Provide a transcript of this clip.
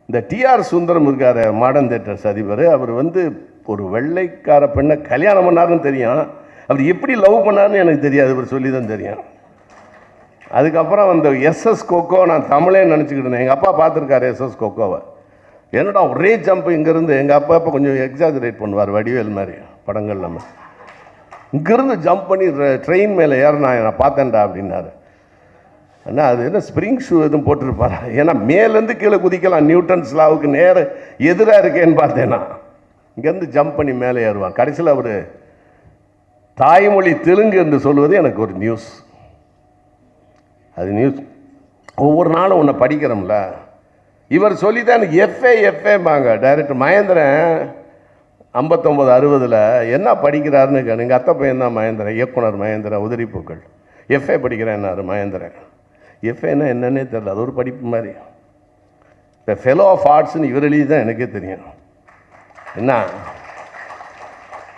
இந்த டிஆர் சுந்தரம் இருக்கார் modern theatres அதிபர், அவர் வந்து ஒரு வெள்ளைக்கார பெண்ணை கல்யாணம் பண்ணாருன்னு தெரியும், அவர் எப்படி லவ் பண்ணாருன்னு எனக்கு தெரியாது, அவர் சொல்லி தான் தெரியும். அதுக்கப்புறம் அந்த எஸ்எஸ் கோகோ நான் தமிழே நினச்சிக்கிட்டு இருந்தேன். எங்கள் அப்பா பார்த்துருக்காரு எஸ்எஸ் கோகோவை. என்னடா ஒரே ஜம்ப் இங்கேருந்து, எங்கள் அப்பா இப்போ கொஞ்சம் எக்ஸாஜரேட் பண்ணுவார் வடிவேல் மாதிரி படங்கள். நம்ம இங்கேருந்து ஜம்ப் பண்ணி ட்ரெயின் மேலே ஏறினா நான் பார்த்தேன்டா அப்படின்னாரு. அண்ணா அது என்ன ஸ்ப்ரிங் ஷூ எதுவும் போட்டிருப்பாரா? ஏன்னா மேலேருந்து கீழே குதிக்கலாம், நியூட்டன்ஸ் லாவுக்கு நேர எதிராக இருக்கேன்னு பார்த்தேன்னா இங்கேருந்து ஜம்ப் பண்ணி மேலே ஏறுவான். கடைசியில் அவர் தாய்மொழி தெலுங்கு என்று சொல்வது எனக்கு ஒரு நியூஸ். அது நியூஸ் ஒவ்வொரு நாளும் ஒன்று படிக்கிறோம்ல. இவர் சொல்லி தான் எனக்கு எஃப்ஏம்பாங்க டைரக்டர் மகேந்திரன் 59-60 என்ன படிக்கிறாருன்னு கேட்க. எங்கள் அத்தை பையன் தான் மகேந்திரன், இயக்குனர் மகேந்திரன், உதிரிப்பூக்கள். எஃப்ஏ படிக்கிறேன்னாரு மகேந்திரன். எஃப்ஏன்னா என்னன்னே தெரியல, அது ஒரு படிப்பு மாதிரி. இப்போ ஃபெலோ ஆஃப் ஆர்ட்ஸ்ன்னு இவர் எழுதி தான் எனக்கே தெரியும். என்ன